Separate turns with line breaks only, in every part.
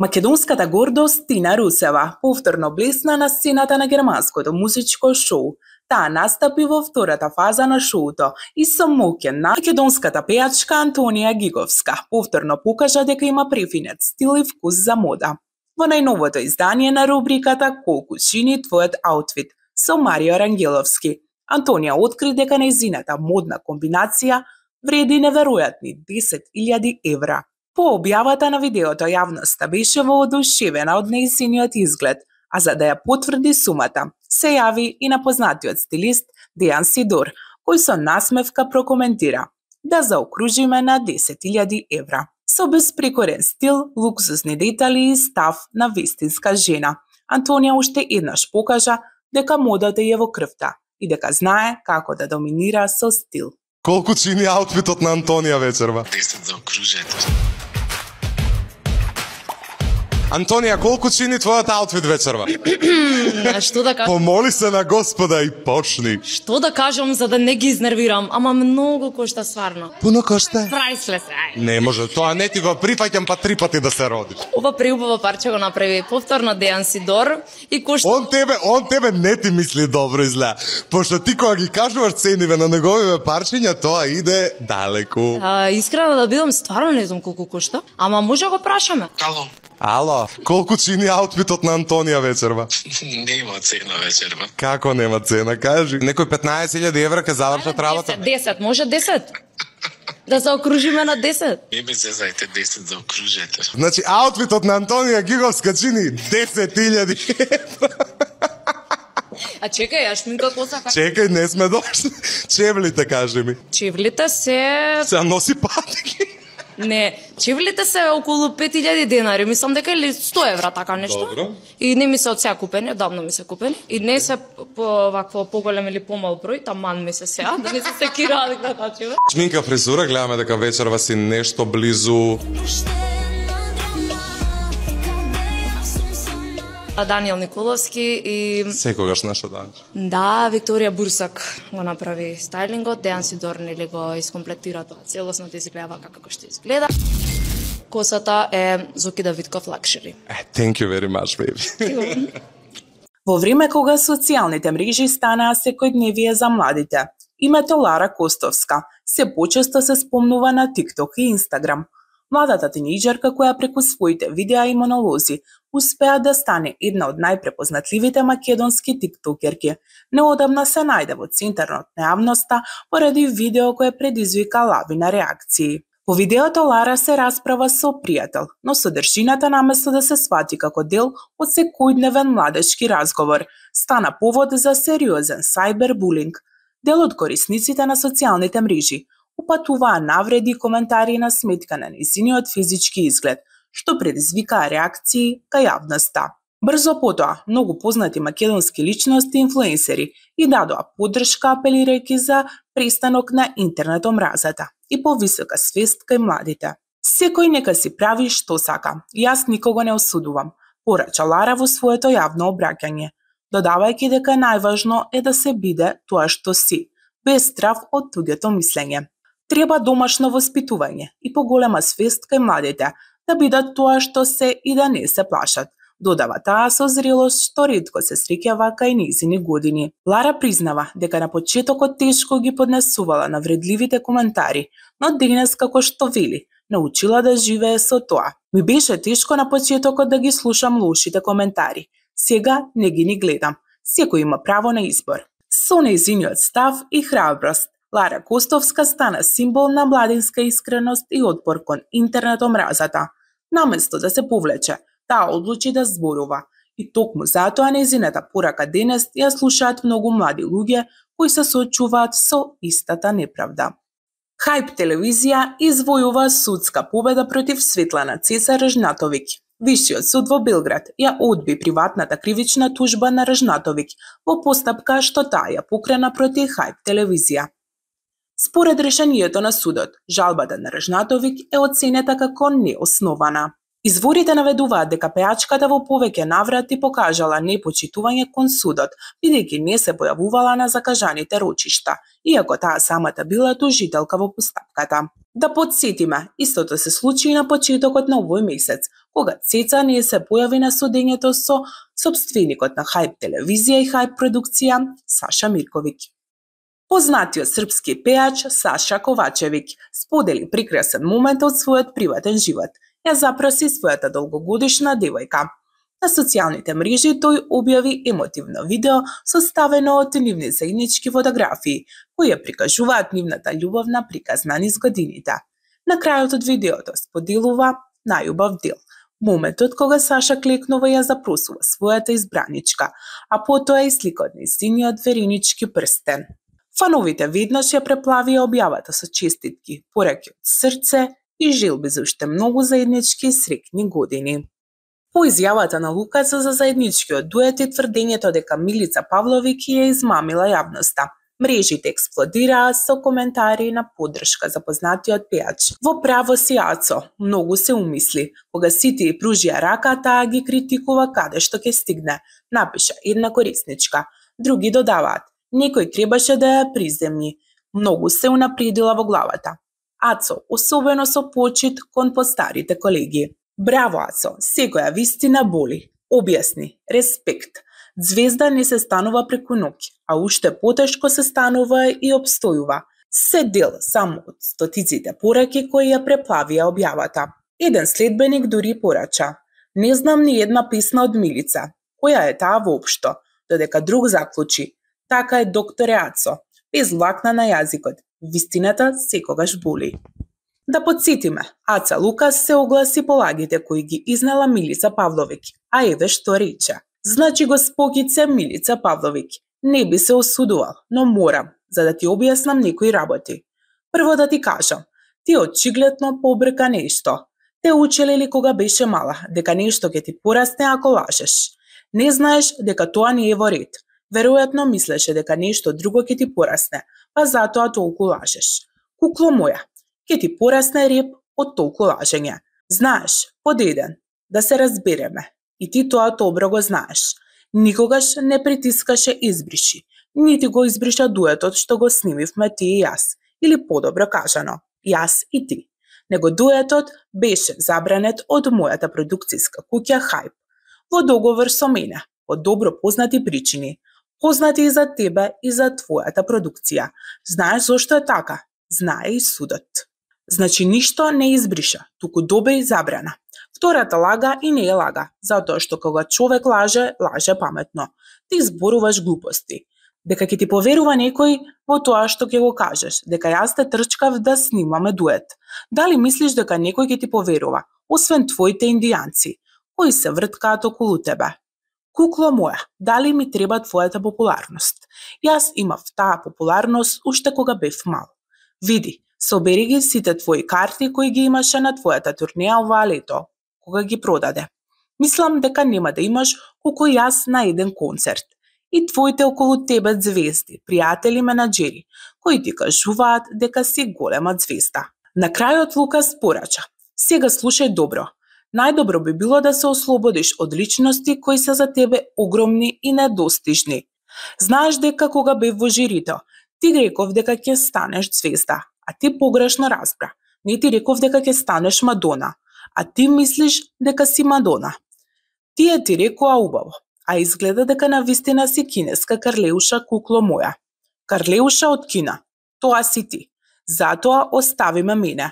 Македонската гордост Тина Русева повторно блесна на сцената на германското музичко шоу. Таа настапи во втората фаза на шоуто и со моќен на македонската пејачка Антонија Гиговска повторно покажа дека има префинет стил и вкус за мода. Во најновото издание на рубриката Колку чини твојот аутфит со Марио Рангеловски, Антонија откри дека нејзината модна комбинација вреди неверојатни 10.000 евра. По објавата на видеото јавноста беше воодушевена од нејзиниот изглед, а за да ја потврди сумата, се јави и на познатиот стилист Дејан Сидор, кој со насмевка прокоментира: да заокружиме на 10.000 евра. Со безпрекорен стил, луксузни детали и став на вистинска жена, Антонија уште еднаш покажа дека модата е во крвта и дека знае како да доминира со стил.
Колку чини аутфитот на Антонија вечерва?
10 заокружете.
Антонија, колку чини твојот аутфит вечерва?
Што да кажам?
Помоли се на Господа и почни.
Што да кажам за да не ги изнервирам, ама многу кошта стварно.
Пуно кошта?
Priceless.
Не може, тоа не ти го прифаќам па 3 пати да се родиш.
Ова преубаво парче го направи повторно Дејан Сидор и кошта...
Он тебе не ти мисли добро изгледа. Пошто ти кога ги кажуваш цениве на неговиве парчиња, тоа иде далеку.
Искрено да бидам, стварно не знам колку кошта, ама може да го прашаме.
Ало, колку чини аутфитот на Антонија вечерва?
Нема цена вечерва.
Како нема цена, кажи? Некој 15.000 евра ке завршат работа?
10, може 10. Да заокружиме на 10.
Не ме зезајте, 10 заокружете.
Значи, аутфитот на Антонија Гиговска чини 10.000 евра.
А чекај, ја шминка коса како?
Чекај, не сме дошли. Чевлите, кажи ми.
Чевлите се...
Се носи патики.
Не, чевлите се околу 5.000 денари, мислам дека или 100 евра, така нешто.
Добро.
И не ми се од сега купени, одамно ми се купени. И не се по вакво поголем или помал број, таман ми се сега, да не се секираат дека тачева.
Шминка, фризура, гледаме дека вечерва си нешто близу...
Даниел Николовски и...
Секогаш нашо дан.
Да, Викторија Бурсак го направи стайлингот, Дејан Сидор нели го искомплектира тоа целосно да изгледа како што изгледа. Косата е Зоки Давидков Luxury.
Thank you very much, baby.
Во време кога социјалните мрежи станаа секојдневие за младите, името Лара Костовска се почесто се спомнува на TikTok и Instagram. Младата тинејџерка која преку своите видеа и монолози успеа да стане една од најпрепознатливите македонски тиктокерки, неодамна се најде во центарот на јавноста поради видео кое предизвика лавина реакции. По видеото Лара се расправа со пријател, но содржината наместо да се свати како дел од секојдневен младечки разговор, стана повод за сериозен сайбербулинг. Дел од корисниците на социјалните мрежи упатуваа навреди и коментари на сметка на нејзиниот физички изглед, што предизвикаа реакции кај јавноста. Брзо потоа, многу познати македонски личности и инфлуенсери и дадоа поддршка апелирајќи за престанок на интернет омразата и повисока свест кај младите. Секој нека си прави што сака, јас никого не осудувам, порача Лара во своето јавно обраќање, додавајќи дека најважно е да се биде тоа што си, без страв од туѓото мислење. Треба домашно воспитување и поголема свест кај младите, да бидат тоа што се и да не се плашат, додава таа со зрелост што ретко се среќава кај нејзини години. Лара признава дека на почетокот тешко ги поднесувала навредливите коментари, но денес, како што вели, научила да живее со тоа. Ми беше тешко на почетокот да ги слушам лошите коментари. Сега не ги ни гледам. Секој има право на избор. Со нејзиниот став и храброст, Лара Костовска стана символ на младинска искреност и отпор кон интернет омразата. Наместо да се повлече, таа одлучи да зборува. И токму затоа нејзината порака денес ја слушаат многу млади луѓе кои се соочуваат со истата неправда. Хајп телевизија извојува судска победа против Светлана Цесар Ржнатовиќ. Висшиот суд во Белград ја одби приватната кривична тужба на Ржнатовиќ во постапка што таа ја покрена против Хајп телевизија. Според решението на судот, жалбата на Ржнатовиќ е оценета како неоснована. Изворите наведуваат дека пејачката во повеќе наврати покажала непочитување кон судот, бидејќи не се појавувала на закажаните рочишта, иако таа самата била тужителка во постапката. Да подсетиме, истото се случи и на почетокот на овој месец, кога Цеца не се појави на судењето со сопственикот на Хајп телевизија и Хајп продукција Саша Мирковиќ. Познатиот српски пејач Саша Ковачевиќ сподели прекрасен момент од својот приватен живот. Ја запроси својата долгогодишна девојка. На социјалните мрежи тој објави емотивно видео составено од нивни заеднички фотографии, кои ја прикажуваат нивната љубовна приказна низ годините. На крајот од видеото споделува најубав дел, моментот кога Саша клекнува и ја запросува својата избраничка, а потоа и слика од нејзиниот веренички прстен. Фановите веднаш ја преплавија објавата со честитки, пораки од срце и желби за уште многу заеднички среќни години. По изјавата на Лукаса за заедничкиот дует и тврдењето дека Милица Павловиќ ја измамила јавноста, мрежите експлодираа со коментари на поддршка за познатиот пејач. Во право си Ацо, многу се умисли, кога сите ја пружија рака, таа ги критикува каде што ќе стигне, напиша една корисничка. Други додаваат, некој требаше да ја приземни, многу се унапредила во главата. Ацо, особено со почит кон постарите колеги. Браво, Ацо, секоја вистина боли. Објасни, респект. Звезда не се станува преку ноќ, а уште потешко се станува и обстојува. Се дел само од стотиците пораки кои ја преплавија објавата. Еден следбеник дури порача: не знам ни една песна од Милица. Која е таа воопшто? Додека друг заклучи: така е докторе Ацо, без лакна на јазикот. Вистината секогаш боли. Да подсетиме, Аца Лукас се огласи по лагите кои ги изнела Милица Павловиќ, а еве што рече. Значи госпогице Милица Павловиќ, не би се осудувал, но морам, за да ти објаснам некои работи. Прво да ти кажам, ти очигледно побрка нешто. Те учеле ли кога беше мала, дека нешто ќе ти порасне ако лажеш. Не знаеш дека тоа не е во ред. Веројатно мислеше дека нешто друго ќе ти порасне, па затоа толку лажеш. Кукло моја, ќе ти порасне реп од толку лажење. Знаеш, под еден, да се разбереме, и ти тоа добро го знаеш. Никогаш не притискаше избриши, нити го избриша дуетот што го снимивме ти и јас, или подобро кажано, јас и ти. Него дуетот беше забранет од мојата продукцијска куќа Хајп, во договор со мене, по добро познати причини, познати и за тебе и за твојата продукција. Знаеш зошто е така? Знае и судот. Значи ништо не избриша, туку добри забрана. Втората лага и не е лага, затоа што кога човек лаже, лаже паметно. Ти зборуваш глупости. Дека ќе ти поверува некој во тоа што ќе го кажеш, дека јас те трчкав да снимаме дует. Дали мислиш дека некој ќе ти поверува, освен твоите индијанци, кои се врткаат околу тебе? Кукло моја, дали ми треба твојата популарност? Јас имав таа популарност уште кога бев мал. Види, собери ги сите твои карти кои ги имаше на твојата турнеја оваа лето, кога ги продаде. Мислам дека нема да имаш колку јас на еден концерт. И твоите околу тебе звезди, пријатели менаџери, кои ти кажуваат дека си голема звезда. На крајот Лукас порача: сега слушај добро. Најдобро би било да се ослободиш од личности кои се за тебе огромни и недостижни. Знаеш дека кога бев во жирито, ти реков дека ќе станеш звезда, а ти погрешно разбра. Не ти реков дека ќе станеш Мадона, а ти мислиш дека си Мадона. Тие ти рекоа убаво, а изгледа дека навистина си кинеска карлеуша, кукло моја. Карлеуша од Кина, тоа си ти. Затоа остави ме мене.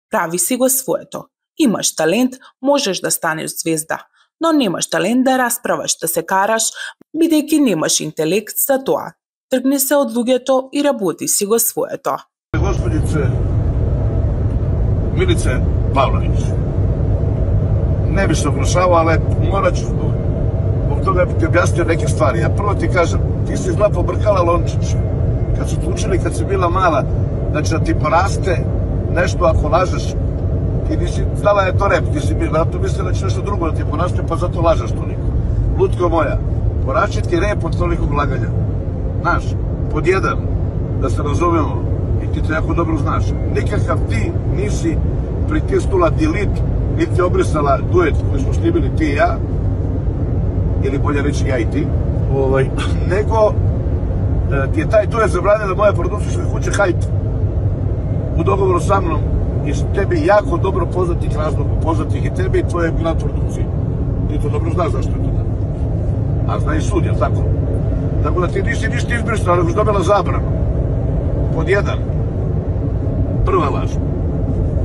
Прави си го своето. Имаш талент, можеш да станеш звезда, но немаш талент да расправаш, да се караш, бидејќи немаш интелект за тоа. Тргни се од луѓето и работи си го своето.
Господице Милице Павловиќ, не би се оглашавал, але морачу зbog тога ти објаснio неки ствари. А прво ти кажам, ти си зла побркала лончиć. Kad su učili, kad si bila mala, znači da ti poraste nešto ako lažeš, ti nisi znala je to rep, ti si vjerojatno mislila da će nešto drugo da ti poraste, pa zato lažeš toliko. Lutko moja, poraće ti rep od tolikog laganja. Znaš, pod jedan, da se razumemo, i ti to jako dobro znaš, nikakav ti nisi pritisnula delete niti obrisala duet koji smo snimili ti i ja, ili bolje reći ja i ti, nego ti je taj duet zabranila moja produkcijska kuća Hype u dogovoru sa mnom iz tebi jako dobro poznatih razloga, poznatih i tebi i tvoje grand produkcije. Ti to dobro znaš zašto je to tako. A zna i sud, jel tako? Tako da ti nisi ništa izbrisala, nego si dobila zabranu. Pod jedan. Prva laž.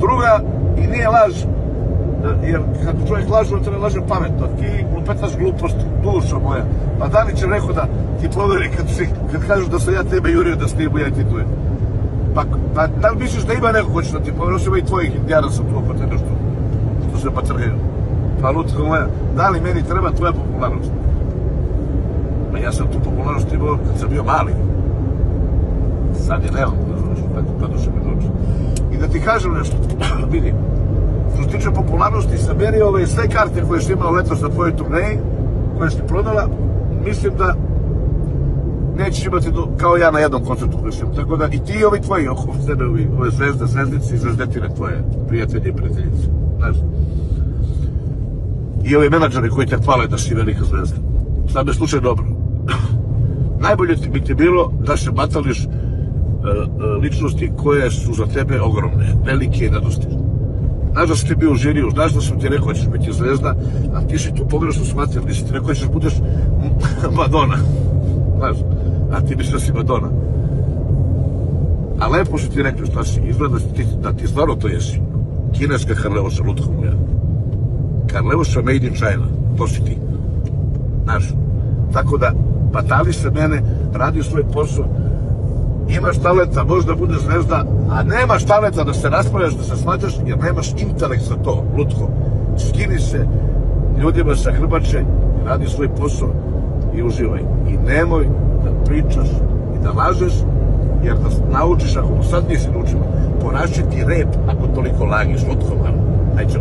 Druga, i nije laž, jer kad čovjek laže, on te ne laže pametno. Ti lupetaš gluposti, dušo moja. Pa da li će neko da ti proveri kad kažeš da sam ja tebe jurio da snimu, ja i ti tu je. Pa da li misliš da ima neko ko će da ti proveri, osim i tvojih indijana sam tu oko tebe što se patrgaju. Pa lutko moja, da li meni treba tvoja popularnost? Pa ja sam tu popularnost imao kad sam bio mali. Sad je nemam, tako pa duše me dođe. I da ti kažem nešto, vidi, što se tiče popularnosti, saberi ove sve karte koje si imao letos na tvojoj turneji, koje si prodala, mislim da nećeš imati kao ja na jednom koncertu koji sam. Tako da i ti i ovi tvoji oko sebe, ove zvezde, zvezdice i zvezdetine tvoje, prijatelji i prijateljice. Znaš? I ovi menadžeri koji te hvale da si velika zvezda. Sad me slušaj dobro. Najbolje bi ti bilo da se batališ ličnosti koje su za tebe ogromne, velike i nedostižne. Znaš da si ti bio u žiriju, znaš da sam ti rekao da ćeš biti zvezda, a ti si tu pogrešno shvatio, nisi ti rekao da ćeš budeš Madonna. Znaš, a ti misliš da si Madonna. A lepo si ti rekao šta si, izgleda da ti stvarno to jesi. Kineska Karleuša, lutko moja. Karleuša made in China, to si ti. Znaš, tako da batali se mene, radi svoj posao, imaš talenta, možda bude zvezda, a nemaš talenta da se raspravljaš, da se shvataš, jer nemaš intelekt za to, lutko. Skini se ljudima sa grbače, radi svoj posao i uživaj. I nemoj da pričaš i da lažeš, jer da naučiš, ako sad nisi naučila, ponašati rep ako toliko lagiš, lutko malo. Ajde.